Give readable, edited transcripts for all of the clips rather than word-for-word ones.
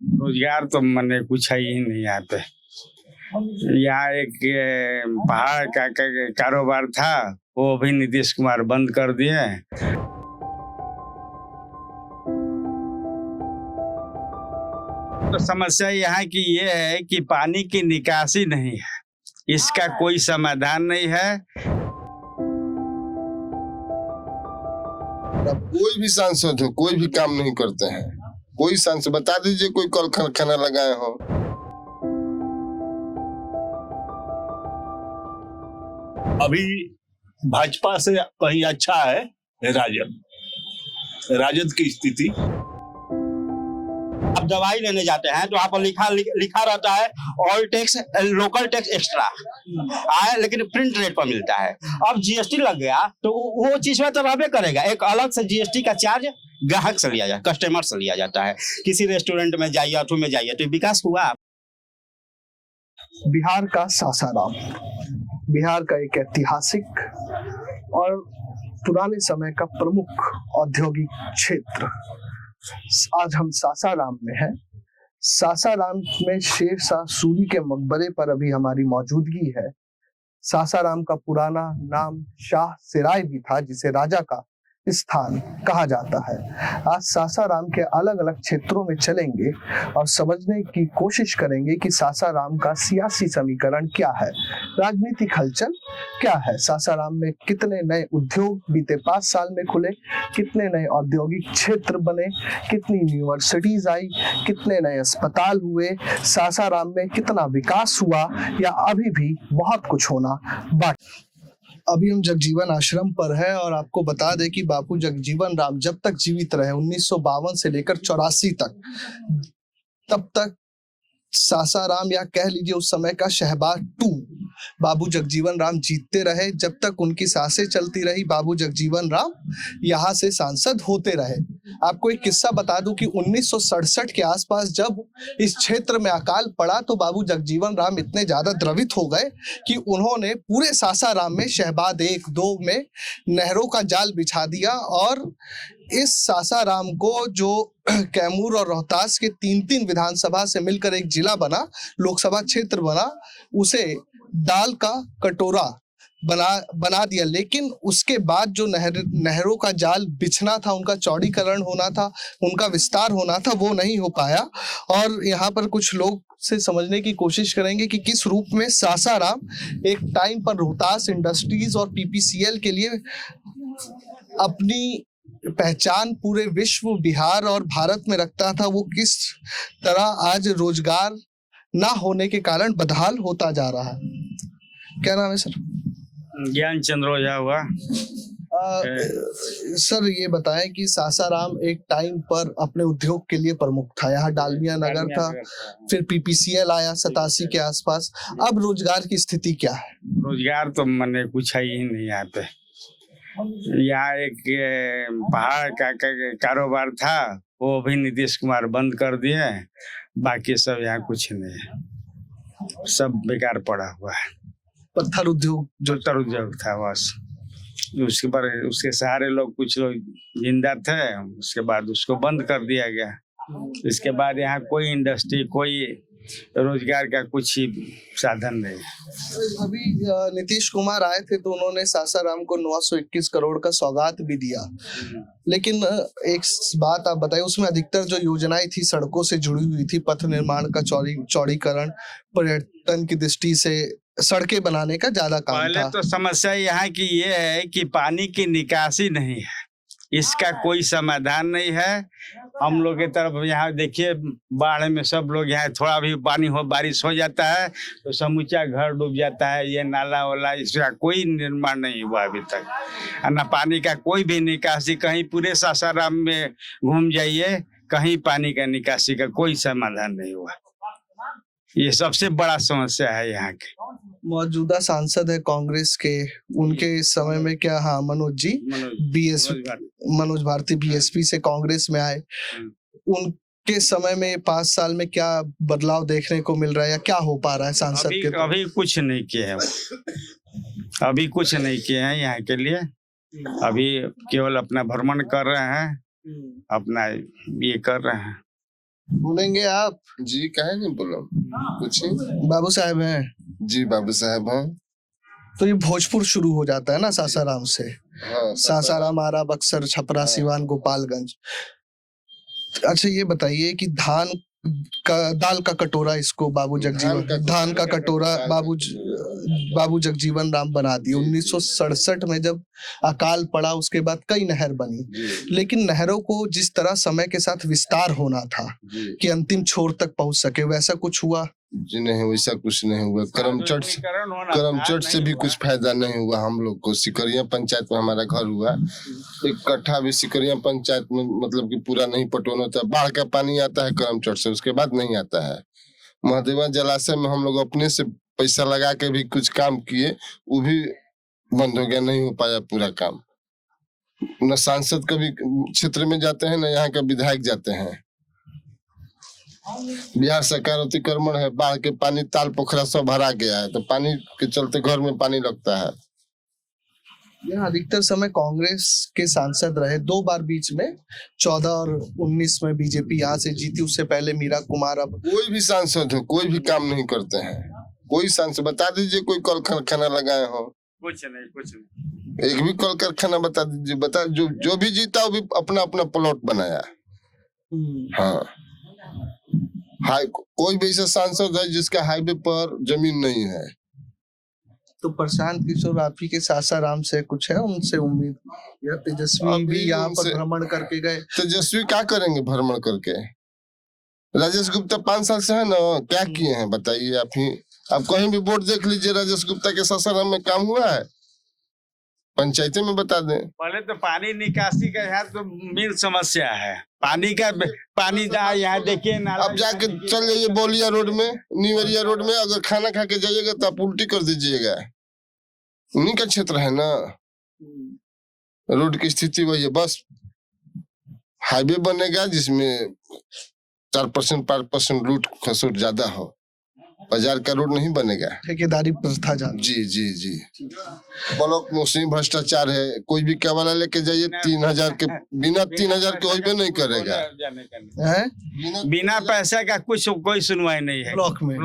रोजगार तो मैंने कुछ है ही नहीं यहाँ पे। यहाँ एक पहाड़ का कारोबार था, वो भी नीतीश कुमार बंद कर दिए। तो समस्या यहाँ की ये है कि पानी की निकासी नहीं है, इसका कोई समाधान नहीं है। अब कोई भी सांसद हो, कोई भी काम नहीं करते हैं। कोई सांसद बता दीजिए कोई कल कारखाना लगाए हो। अभी भाजपा से कहीं अच्छा है राजद की स्थिति। अब दवाई लेने जाते हैं तो आप लिखा रहता है all tax local tax extra आए, लेकिन प्रिंट रेट पर मिलता है। अब जीएसटी लग गया तो वो चीज में तो रहबे करेगा, एक अलग से जीएसटी का चार्ज ग्राहक से लिया जाए, कस्टमर से लिया जाता है। किसी रेस्टोरेंट में जाइए, अथू में जाइए, तो विकास हुआ। बिहार का सासाराम, बिहार का एक ऐतिहासिक और पुराने समय का प्रमुख औद्योगिक क्षेत्र। आज हम सासाराम में हैं। सासाराम में शेरशाह सूरी के मकबरे पर अभी हमारी मौजूदगी है। सासाराम का पुराना नाम शाह सिराय भी था, जिसे राजा का स्थान कहा जाता है। आज सासाराम के अलग अलग क्षेत्रों में चलेंगे और समझने की कोशिश करेंगे कि सासाराम का सियासी समीकरण क्या है, राजनीतिक हलचल क्या है, सासाराम में कितने नए उद्योग बीते 5 साल में खुले, कितने नए औद्योगिक क्षेत्र बने, कितनी यूनिवर्सिटीज आई, कितने नए अस्पताल हुए, सासाराम में कितना विकास हुआ या अभी भी बहुत कुछ होना बाकी। अभी हम जगजीवन आश्रम पर है और आपको बता दें कि बापू जगजीवन राम जब तक जीवित रहे 1952 से लेकर 84 तक, तब तक सासाराम या कह लीजिए उस समय का शहबाज 2 बाबू जगजीवन राम जीतते रहे। जब तक उनकी सांसें चलती रही, बाबू जगजीवन राम यहाँ से सांसद होते रहे। आपको एक किस्सा बता दूं कि 1967 के आसपास जब इस क्षेत्र में अकाल पड़ा तो बाबू जगजीवन राम इतने ज्यादा द्रवित हो गए कि उन्होंने पूरे सासाराम में शहबाद 1-2 में नहरों का जाल बिछा दिया और इस सासाराम को, जो कैमूर और रोहतास के 3-3 विधानसभा से मिलकर एक जिला बना, लोकसभा क्षेत्र बना, उसे दाल का कटोरा बना दिया। लेकिन उसके बाद जो नहरों का जाल बिछना था, उनका चौड़ीकरण होना था, उनका विस्तार होना था, वो नहीं हो पाया। और यहाँ पर कुछ लोग से समझने की कोशिश करेंगे कि किस रूप में सासाराम एक टाइम पर रोहतास इंडस्ट्रीज और पीपीसीएल के लिए अपनी पहचान पूरे विश्व, बिहार और भारत में रखता था, वो किस तरह आज रोजगार ना होने के कारण बदहाल होता जा रहा है। क्या नाम है सर? ज्ञान चंद्र ओझा हुआ। सर ये बताएं कि सासाराम एक टाइम पर अपने उद्योग के लिए प्रमुख था। यहाँ डालमिया नगर था, फिर पीपीसीएल आया 87 के आसपास। अब रोजगार की स्थिति क्या है? रोजगार तो मैंने कुछ है ही नहीं यहाँ पे। यहाँ एक पहाड़ का कारोबार था, वो भी नीतीश कुमार बंद कर दिए। बाकी सब यहाँ कुछ नहीं है, सब बेकार पड़ा हुआ है। पत्थर उद्योग था बस। उसके बाद उसके सहारे लोग, कुछ लोग जिंदा थे, उसके बाद उसको बंद कर दिया गया। इसके बाद यहाँ कोई इंडस्ट्री, कोई रोजगार का कुछ ही साधन नहीं। अभी नीतीश कुमार आए थे तो उन्होंने सासाराम को 921 करोड़ का सौगात भी दिया। लेकिन एक बात आप बताइए, उसमें अधिकतर जो योजनाएं थी सड़कों से जुड़ी हुई थी, पथ निर्माण का चौड़ीकरण, पर्यटन की दृष्टि से सड़कें बनाने का ज्यादा काम था। पहले तो समस्या यहाँ की ये है कि पानी की निकासी नहीं है, इसका कोई समाधान नहीं है। हम लोग की तरफ यहाँ देखिए, बाढ़ में सब लोग यहाँ, थोड़ा भी पानी हो, बारिश हो जाता है तो समूचा घर डूब जाता है। ये नाला वाला, इसका कोई निर्माण नहीं हुआ अभी तक। ना पानी का कोई भी निकासी, कहीं पूरे सासाराम में घूम जाइए, कहीं पानी का निकासी का कोई समाधान नहीं हुआ। ये सबसे बड़ा समस्या है यहाँ के। मौजूदा सांसद है कांग्रेस के, उनके समय में क्या? हाँ, मनोज जी, मनोज भारती बीएसपी से कांग्रेस में आए। उनके समय में 5 साल में क्या बदलाव देखने को मिल रहा है या क्या हो पा रहा है सांसद के? अभी कुछ नहीं किए हैं, अभी कुछ नहीं किए हैं यहाँ के लिए। अभी केवल अपना भ्रमण कर रहे हैं, अपना ये कर रहे हैं। बोलेंगे आप? जी काहे नहीं बोला, पूछिए। बाबू साहब हैं जी बाबू साहब हैं। तो ये भोजपुर शुरू हो जाता है ना सासाराम से, हाँ सासाराम, आरा, बक्सर, छपरा, सिवान, गोपालगंज। अच्छा ये बताइए कि दाल का कटोरा इसको धान का कटोरा बाबू जगजीवन राम बना दिए। 1967 में जब अकाल पड़ा उसके बाद कई नहर बनी, लेकिन नहरों को जिस तरह समय के साथ विस्तार होना था कि अंतिम छोर तक पहुंच सके, वैसा कुछ हुआ? जी नहीं, वैसा कुछ नहीं हुआ। करमचट से भी कुछ फायदा नहीं हुआ हम लोग को। सिकरिया पंचायत में हमारा घर हुआ, एक कट्ठा भी सिकरिया पंचायत में मतलब कि पूरा नहीं पटवन होता। बाढ़ का पानी आता है करमचट से, उसके बाद नहीं आता है। महादेवा जलाशय में हम लोग अपने से पैसा लगा के भी कुछ काम किए, वो भी बंद हो गया, नहीं हो पाया पूरा काम। न सांसद कभी क्षेत्र में जाते हैं, न यहाँ का विधायक जाते हैं। बिहार सरकार अतिक्रमण है, बाढ़ के पानी ताल पोखरा सब भरा गया है, तो पानी के चलते घर में पानी लगता है। यहाँ अधिकतर समय कांग्रेस के सांसद रहे, 2 बार बीच में 14 और 19 में बीजेपी यहाँ से जीती। उससे पहले मीरा कुमार। अब कोई भी सांसद हो, कोई भी काम नहीं करते हैं। कोई सांसद बता दीजिए, कोई कल कारखाना लगाए हो? कुछ नहीं। एक भी कल कारखाना बता दीजिए। जो भी जीता वो भी अपना अपना प्लॉट बनाया। हाँ, कोई भी ऐसा सांसद है जिसका हाईवे पर जमीन नहीं है? तो प्रशांत किशोर आप ही के सासाराम से कुछ है उनसे उम्मीद? या तेजस्वी भी यहाँ पर भ्रमण करके गए? तेजस्वी क्या करेंगे भ्रमण करके? राजेश गुप्ता 5 साल से है ना, क्या किए हैं बताइए आप ही। आप कहीं भी बोर्ड देख लीजिए, राजेश गुप्ता के सासाराम में काम हुआ है? पंचायती में बता दें। पहले तो पानी निकासी का यहाँ तो मेन समस्या है। पानी यहाँ देखिए नाला। अब जाके चल जाइए बोलिया रोड में, न्यूरिया रोड में, अगर खाना खा के जाइएगा तो आप उल्टी कर दीजिएगा। उन्हीं का क्षेत्र है ना। रोड की स्थिति वही है। बस हाईवे बनेगा जिसमें 4% 5% लूट खसोट ज्यादा हो, बाजार का रोड नहीं बनेगा। ठेकेदारी प्रथा जी जी जी। ब्लॉक मौसमी भ्रष्टाचार है। कोई भी केवल लेके जाइए 3000 के, बिना 3000 के कोई भी नहीं करेगा। बिना पैसे का कोई सुनवाई नहीं है ब्लॉक में।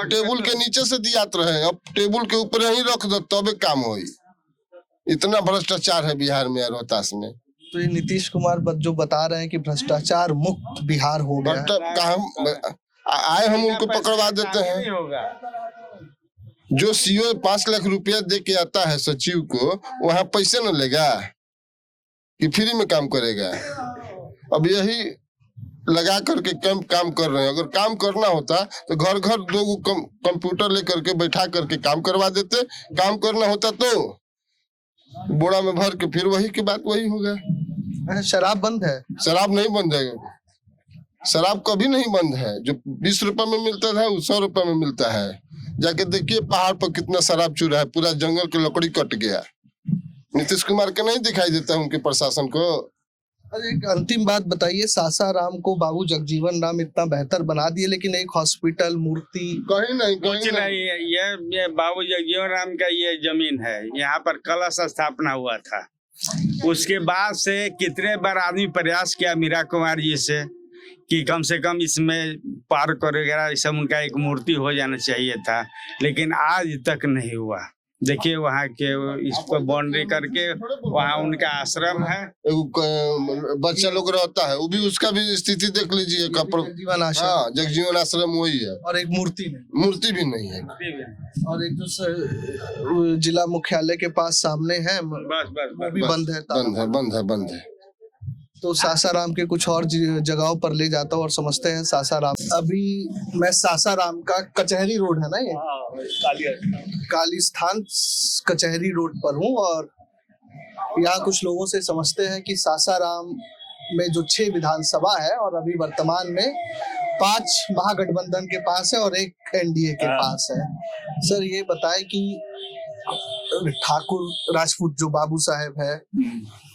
टेबुल के नीचे से दियात रहे, अब टेबुल के ऊपर ही रख दो तबे काम होई। इतना भ्रष्टाचार है बिहार में, रोहतास में। तो ये नीतीश कुमार जो बता रहे हैं कि भ्रष्टाचार मुक्त बिहार हो गया, आए हम उनको पकड़वा देते हैं। जो सीओ 5 लाख रुपया दे के आता है सचिव को, वहां पैसे न लेगा कि फ्री में काम करेगा? अब यही लगा करके काम कर रहे हैं। अगर काम करना होता तो घर घर 2 कंप्यूटर लेकर के बैठा करके काम करवा देते। काम करना होता तो बोरा में भर के फिर वही की बात वही होगा। शराब बंद है? शराब नहीं बंद है। शराब कभी नहीं बंद है। जो 20 रुपए में मिलता था वो 100 रुपए में मिलता है। जाके देखिए पहाड़ पर कितना शराब चूरा है, पूरा जंगल की लकड़ी कट गया। नीतीश कुमार के नहीं दिखाई देता है उनके प्रशासन को? एक अंतिम बात बताइए, सासाराम को बाबू जगजीवन राम इतना बेहतर बना दिए, लेकिन एक हॉस्पिटल, मूर्ति कहीं नहीं, कुछ नहीं। ये बाबू जगजीवन राम का ये जमीन है, यहाँ पर कलश स्थापना हुआ था। उसके बाद से कितने बार आदमी प्रयास किया मीरा कुमार जी से कि कम से कम इसमें पार्क वगैरह सब उनका एक मूर्ति हो जाना चाहिए था, लेकिन आज तक नहीं हुआ। देखिए वहाँ के इस पर बाउंड्री करके वहाँ उनका आश्रम है, बच्चा लोग रहता है, वो भी उसका भी स्थिति देख लीजिए। जगजीवन आश्रम वही है, और एक मूर्ति भी नहीं है। और एक जो जिला मुख्यालय के पास सामने है, वो भी बंद है। तो सासाराम के कुछ और जगहों पर ले जाता हूँ और समझते हैं सासाराम। अभी मैं सासाराम का कचहरी रोड है ना, ये काली स्थान कचहरी रोड पर हूँ, और यहाँ कुछ लोगों से समझते हैं कि सासाराम में जो 6 विधानसभा है और अभी वर्तमान में 5 महागठबंधन के पास है और 1 एनडीए के पास है। सर ये बताएं कि ठाकुर राजपूत जो बाबू साहेब है,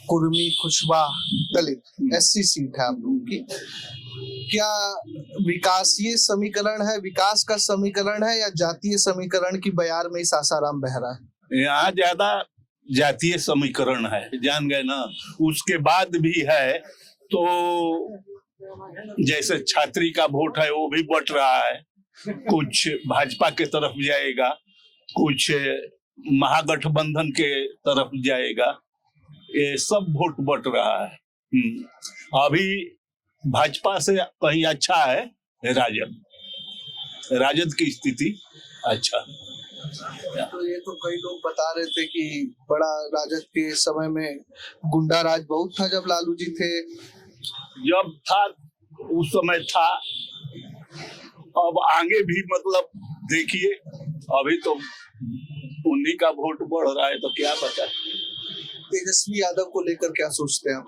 कुर्मी, कुशवाहा, दलित एससी सीट है आप लोगों की, क्या विकासीय समीकरण है, विकास का समीकरण है, या जातीय समीकरण की बयार में ही सासाराम बह रहा है? यहाँ ज्यादा जातीय समीकरण है, जान गए ना। उसके बाद भी है तो जैसे छात्री का वोट है वो भी बट रहा है, कुछ भाजपा के तरफ जाएगा, कुछ महागठबंधन के तरफ जाएगा, ये सब वोट बट रहा है। अभी भाजपा से कहीं अच्छा है राजद, राजद की स्थिति अच्छा है। तो ये तो कई लोग बता रहे थे कि बड़ा राजद के समय में गुंडा राज बहुत था जब लालू जी थे। जब था उस समय था, अब आगे भी मतलब देखिए, अभी तो उन्हीं का वोट बढ़ रहा है तो क्या पता। तेजस्वी यादव को लेकर क्या सोचते हैं आप?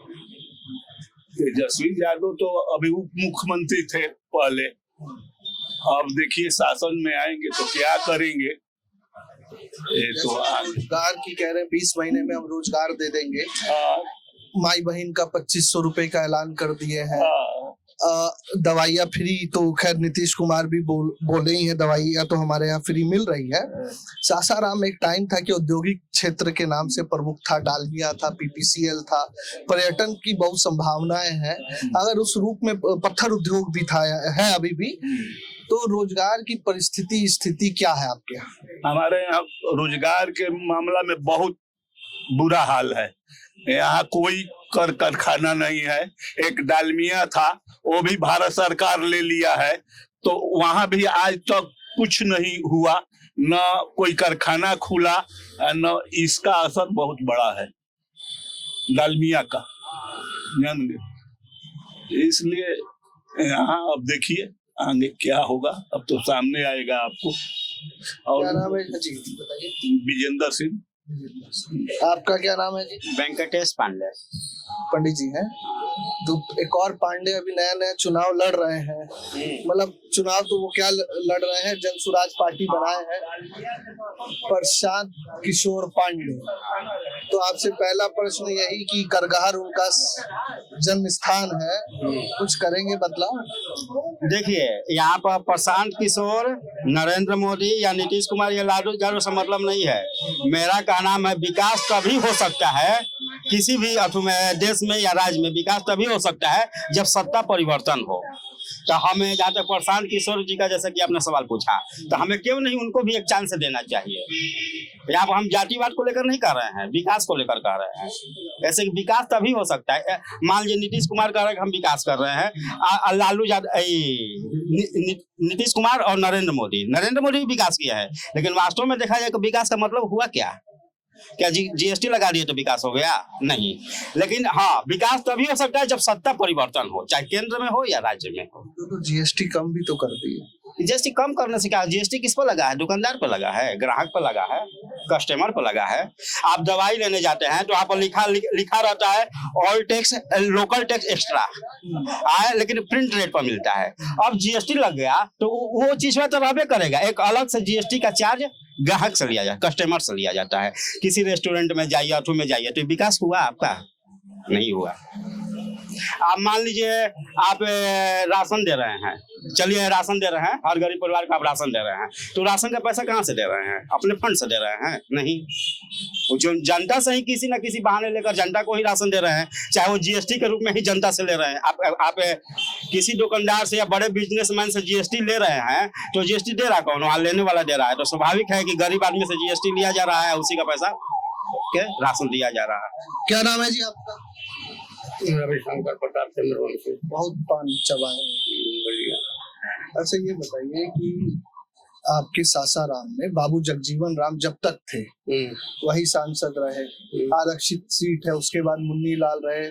तेजस्वी यादव तो अभी उप मुख्यमंत्री थे पहले, अब देखिए शासन में आएंगे तो क्या करेंगे। ये तो रोजगार की कह रहे हैं 20 महीने में हम रोजगार दे देंगे। माई बहन का 2500 रुपए का ऐलान कर दिए हैं। दवाइयाँ फ्री, तो खैर नीतीश कुमार भी बोले ही हैं दवाइयाँ तो हमारे यहाँ फ्री मिल रही है। सासाराम एक टाइम था कि औद्योगिक क्षेत्र के नाम से प्रमुख था, डालमिया था, पीपीसीएल था, पर्यटन की बहुत संभावनाएं हैं। अगर उस रूप में पत्थर उद्योग भी था, है अभी भी, तो रोजगार की स्थिति क्या है आपके यहाँ? हमारे यहाँ रोजगार के मामला में बहुत बुरा हाल है। यहाँ कोई कारखाना नहीं है। एक डालमिया था, वो भी भारत सरकार ले लिया है, तो वहां भी आज तक कुछ नहीं हुआ, न कोई कारखाना खुला, न इसका असर बहुत बड़ा है डालमिया का, जान गए। इसलिए यहाँ अब देखिए आगे क्या होगा, अब तो सामने आएगा आपको। और क्या नाम है जी, बताइए। विजेंद्र सिंह। आपका क्या नाम है जी? वेंकटेश पांडे। पंडित जी हैं। तो एक और पांडे अभी नया चुनाव लड़ रहे हैं। मतलब चुनाव तो वो क्या लड़ रहे हैं, जन सुराज पार्टी बनाए हैं, प्रशांत किशोर पांडे। तो आपसे पहला प्रश्न यही कि करगहर उनका जन्म स्थान है, कुछ करेंगे बदलाव? देखिए, यहाँ पर प्रशांत किशोर, नरेंद्र मोदी या नीतीश कुमार या लालू यादव से मतलब नहीं है। मेरा कहना है विकास तभी हो सकता है किसी भी देश में या राज्य में, विकास तभी हो सकता है जब सत्ता परिवर्तन हो। तो हमें जहाँ तक प्रशांत किशोर जी का, जैसे कि आपने सवाल पूछा, तो हमें क्यों नहीं उनको भी एक चांस देना चाहिए। यहाँ पर हम जातिवाद को लेकर नहीं कर रहे हैं, विकास को लेकर कर रहे हैं। ऐसे विकास तभी हो सकता है। मान लीजिए नीतीश कुमार कह रहे हैं कि हम विकास कर रहे हैं, लालू यादव, नीतीश कुमार और नरेंद्र मोदी भी विकास किया है, लेकिन वास्तव में देखा जाए तो विकास का मतलब हुआ क्या जीएसटी लगा दिए तो विकास हो गया? नहीं। लेकिन हाँ, विकास तभी हो सकता है जब सत्ता परिवर्तन हो, चाहे केंद्र में हो या राज्य में हो। तो जीएसटी कम भी तो कर दी है। जीएसटी कम करने से क्या, जीएसटी किस पर लगा है? दुकानदार पर लगा है, ग्राहक पर लगा है, कस्टमर पर लगा है। आप दवाई लेने जाते हैं तो आप लिखा रहता है all tax local tax extra आए, लेकिन प्रिंट रेट पर मिलता है। अब जीएसटी लग गया तो वो चीज में तो रहबे करेगा, एक अलग से जीएसटी का चार्ज ग्राहक से लिया जाता है, कस्टमर से लिया जाता है। किसी रेस्टोरेंट में जाइए, अथवा में जाइए, तो विकास हुआ आपका? नहीं हुआ। आप मान लीजिए आप राशन दे रहे हैं, चलिए राशन दे रहे हैं, हर गरीब परिवार को आप राशन दे रहे हैं, तो राशन का पैसा कहाँ से दे रहे हैं? अपने फंड से दे रहे हैं? नहीं, जो जनता से ही किसी न किसी बहाने लेकर जनता को ही राशन दे रहे हैं, चाहे वो जीएसटी के रूप में ही जनता से ले रहे हैं। आप किसी दुकानदार से या बड़े बिजनेसमैन से जीएसटी ले रहे हैं, तो जीएसटी दे रहा कौन? वहाँ लेने वाला दे रहा है। तो स्वाभाविक है कि गरीब आदमी से जीएसटी लिया जा रहा है, उसी का पैसा के राशन दिया जा रहा है। क्या नाम है जी आपका? रविशंकर प्रताप चंद्रवंशी। बहुत पानी चबाए। अच्छा ये बताइए कि आपके सासाराम में बाबू जगजीवन राम जब तक थे वही सांसद रहे, आरक्षित सीट है, उसके बाद मुन्नी लाल रहे,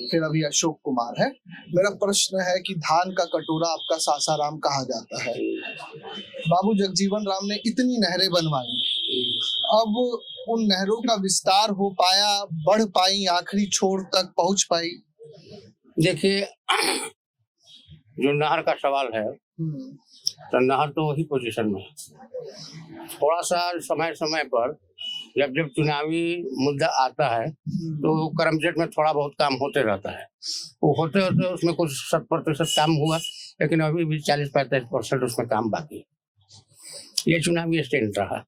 फिर अभी अशोक कुमार है। मेरा प्रश्न है कि धान का कटोरा आपका सासाराम कहा जाता है। बाबू जगजीवन राम ने इतनी नहरें बनवाई, अब उन नहरों का विस्तार हो पाया, बढ़ पाई, आखिरी छोर तक पहुंच पाई? देखिए, जो नहर का सवाल है, तो नहर तो वही पोजीशन में, थोड़ा सा समय पर जब चुनावी मुद्दा आता है तो करमचट में थोड़ा बहुत काम होते रहता है। वो होते होते उसमें कुछ 60% काम हुआ, लेकिन अभी भी 40-45% उसमें काम बाकी है। ये चुनावी स्टैंड रहा।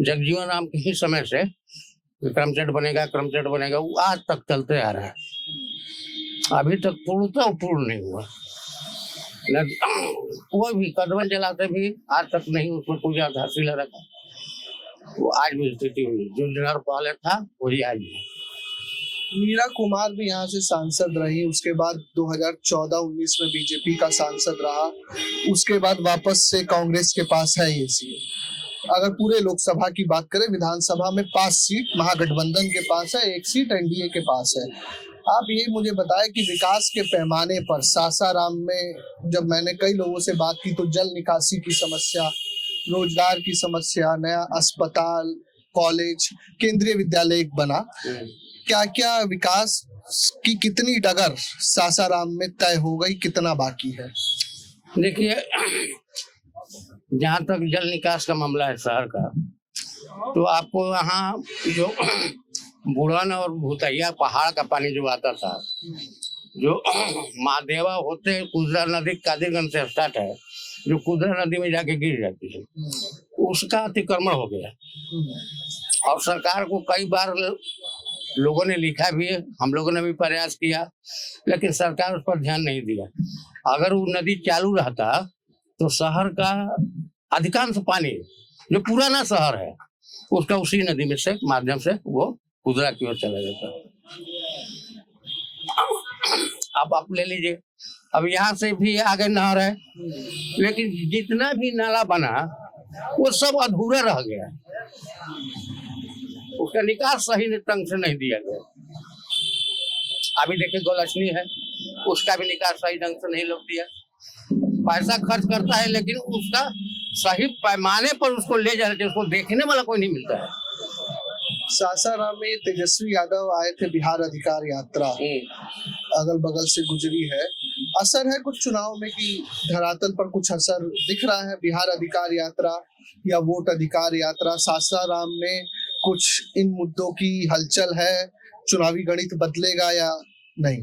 जगजीवन राम के ही समय से करमचट बनेगा, वो आज तक चलते आ रहा है। अभी तक पूर्ण नहीं हुआ। कोई भी कदम जलाते भी आज तक नहीं उसमें कोई हासिल रखा। वो आज भी स्थिति हुई जो जनर पहले था वही आज भी। मीरा कुमार भी यहाँ से सांसद रही, उसके बाद 2014-19 में बीजेपी का सांसद रहा, उसके बाद वापस से कांग्रेस के पास है ये सीट। अगर पूरे लोकसभा की बात करें, विधानसभा में 5 सीट महागठबंधन के पास है, 1 सीट एनडीए के पास है। आप ये मुझे बताएं कि विकास के पैमाने पर सासाराम में जब मैंने कई लोगों से बात की तो जल निकासी की समस्या, रोजगार की समस्या, नया अस्पताल, कॉलेज, केंद्रीय विद्यालय एक बना, क्या क्या विकास की कितनी डगर सासाराम में तय हो गई, कितना बाकी है? देखिए, जहाँ तक जल निकास का मामला है शहर का, तो आपको यहाँ जो बुढ़न और भूतैया पहाड़ का पानी जो आता था, जो महादेवा होते कुजरा नदी कादिरगंज से स्टार्ट है, जो कुजरा नदी में जाके गिर जाती है, उसका अतिक्रमण हो गया। और सरकार को कई बार लोगों ने लिखा भी है, हम लोगों ने भी प्रयास किया, लेकिन सरकार उस पर ध्यान नहीं दिया। अगर वो नदी चालू रहता तो शहर का अधिकांश पानी जो पुराना शहर है उसका उसी नदी में से माध्यम से वो कुदरा की ओर चला जाता। अब आप ले लीजिए, अब यहाँ से भी आगे नहर है, लेकिन जितना भी नाला बना वो सब अधूरा रह गया, उसका निकास सही ढंग से नहीं दिया गया। अभी देखिए गोलछनी है, उसका भी निकास सही ढंग से नहीं लोग दिया। पैसा खर्च करता है लेकिन उसका सही पैमाने पर उसको ले जाना चाहिए, उसको देखने वाला कोई नहीं मिलता है। सासाराम में तेजस्वी यादव आए थे, बिहार अधिकार यात्रा अगल बगल से गुजरी है, असर है कुछ चुनाव में कि धरातल पर कुछ असर दिख रहा है? बिहार अधिकार यात्रा या वोट अधिकार यात्रा, सासाराम में कुछ इन मुद्दों की हलचल है, चुनावी गणित बदलेगा या नहीं?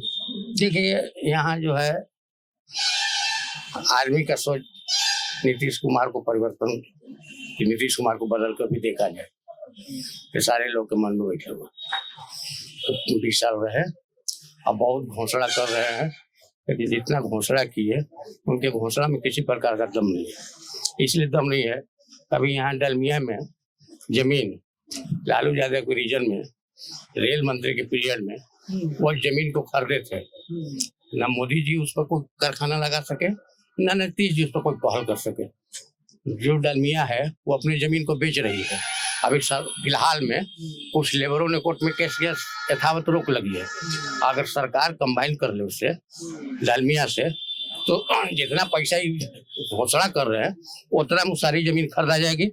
देखिए, यहाँ जो है आर्मी का सोच नीतीश कुमार को परिवर्तन, कि नीतीश कुमार को बदल कर भी देखा जाए, ये सारे लोग के मन में बैठे हुए तो 20 साल रहे, अब बहुत घोषणा कर रहे हैं, लेकिन जितना घोषणा किए उनके घोषणा में किसी प्रकार का दम नहीं है। इसलिए दम नहीं है, अभी यहाँ डलमिया में जमीन लालू यादव के रीजन में रेल मंत्री के पीरियड में वो जमीन को खरीदे थे, न मोदी जी उस पर कोई कारखाना लगा सके, न नीतीश जी उस पर कोई पहल कर सके। जो डलमिया है वो अपनी जमीन को बेच रही है। अभी फिलहाल में कुछ लेबरों ने कोर्ट में केस किया, यथावत रोक लगी है। अगर सरकार कंबाइन कर ले उससे डलमिया से, तो जितना पैसा घोषणा कर रहे हैं उतना में सारी जमीन खरीदा जाएगी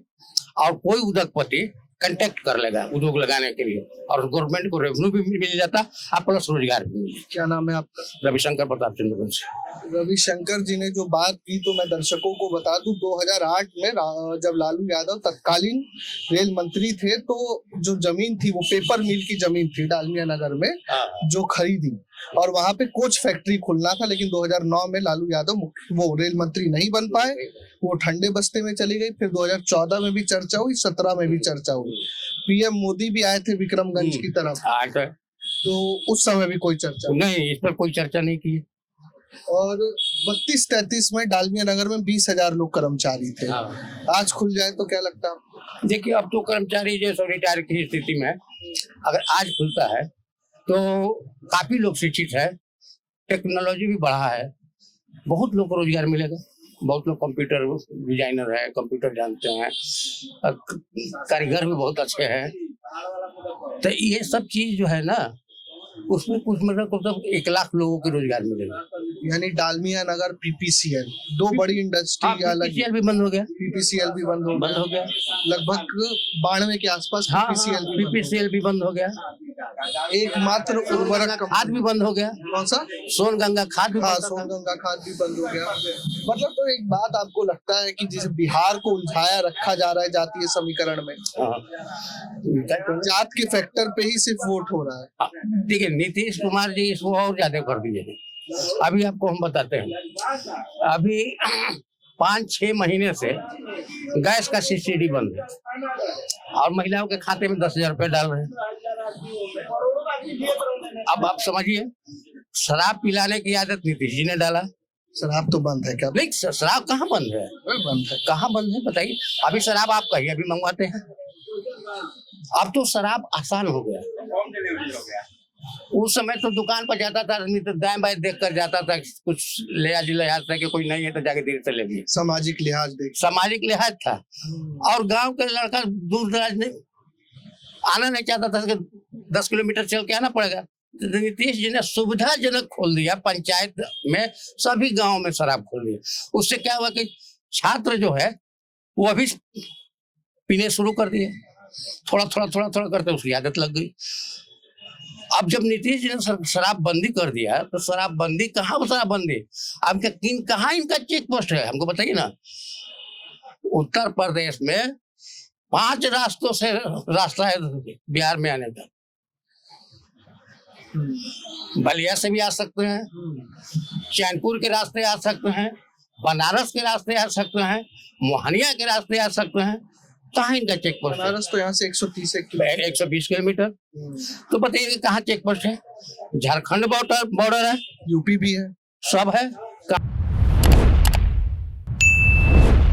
और कोई उद्योगपति कंटेक्ट कर लेगा उद्योग लगाने के लिए, और गवर्नमेंट को रेवेन्यू भी मिल जाता और प्लस रोजगार भी मिल। क्या नाम है आपका? रविशंकर प्रताप चंद्रवंश। रविशंकर जी ने जो बात की, तो मैं दर्शकों को बता दूं, 2008 में जब लालू यादव तत्कालीन रेल मंत्री थे, तो जो जमीन थी वो पेपर मिल की जमीन थी डालमिया नगर में, जो खरीदी, और वहां पे कोच फैक्ट्री खुलना था, लेकिन 2009 में लालू यादव वो रेल मंत्री नहीं बन पाए, वो ठंडे बस्ते में चली गई। फिर 2014 में भी चर्चा हुई, 17 में भी चर्चा हुई, पीएम मोदी भी आए थे विक्रमगंज की तरफ, तो उस समय भी कोई चर्चा नहीं, इस पर कोई चर्चा नहीं की। और 32-33 में डालमिया नगर में 20,000 लोग कर्मचारी थे। आज खुल जाए तो क्या लगता है? देखिए, अब तो कर्मचारी जैसे रिटायर की स्थिति में अगर आज खुलता है तो काफी लोग शिक्षित है, टेक्नोलॉजी भी बढ़ा है, बहुत लोग को रोजगार मिलेगा। बहुत लोग कंप्यूटर डिजाइनर है, कंप्यूटर जानते हैं, कारीगर भी बहुत अच्छे हैं, तो ये सब चीज जो है ना, उसमें कुछ मतलब 1 लाख लोगों को रोजगार मिलेगा। यानी डालमिया नगर पीपीसीएल, 2 बड़ी इंडस्ट्री अलग, पीपीसीएल भी बंद हो गया, पीपीसीएल भी बंद हो गया, लगभग 92 के आसपास पीपीसीएल भी बंद हो गया। एकमात्र उर्वरक खाद भी बंद हो गया। कौन सा? सोनगंगा खाद भी, सोनगंगा खाद भी बंद हो गया। मतलब तो एक बात आपको लगता है कि जिसे बिहार को उलझाया रखा जा रहा है जातीय समीकरण में, जात के फैक्टर पे ही सिर्फ वोट हो रहा है। देखिए, नीतीश कुमार जी इसको और ज्यादा कर दिए हैं। अभी आपको हम बताते हैं, अभी 5-6 महीने से गैस का सब्सिडी बंद है और महिलाओं के खाते में 10,000 रुपए डाल रहे हैं। अब आप समझिए, शराब पिलाने की आदत नीतीश जी ने डाला, शराब तो बंद है क्या? नहीं, शराब कहाँ बंद है? बंद है। कहाँ बंद है बताइए? अभी शराब आप कहिए, अभी मंगवाते हैं। अब तो शराब आसान हो गया। उस समय तो दुकान पर जाता था आदमी, तो दाएं बाएं देख कर जाता था, कुछ लिहाज लिहाज था कि कोई नहीं है तो जाके धीरे से ले लिए। सामाजिक लिहाज देख। सामाजिक लिहाज था। और गांव के लड़का दूर दराज नहीं आना नहीं चाहता था कि 10 किलोमीटर चल के आना पड़ेगा। तो नीतीश जी ने सुविधाजनक खोल दिया, पंचायत में सभी गांव में शराब खोल दिया। उससे क्या हुआ कि छात्र जो है वो अभी पीने शुरू कर दिए, थोड़ा थोड़ा करते उसकी आदत लग गई। अब जब नीतीश जी ने शराब बंदी कर दिया तो शराब बंदी कहाँ शराब बंदी, अब कहाँ इनका चेक पोस्ट है हमको बताइए ना। उत्तर प्रदेश में 5 रास्तों से रास्ता है बिहार में आने का। बलिया से भी आ सकते हैं, चैनपुर के रास्ते आ सकते हैं, बनारस के रास्ते आ सकते हैं, मोहनिया के रास्ते आ सकते हैं। कहाँ इनका चेक पोस्ट है? बनारस तो यहाँ से 120 120 किलोमीटर। तो बताइए कहाँ चेक पोस्ट है? झारखंड बॉर्डर है, यूपी भी है, सब है।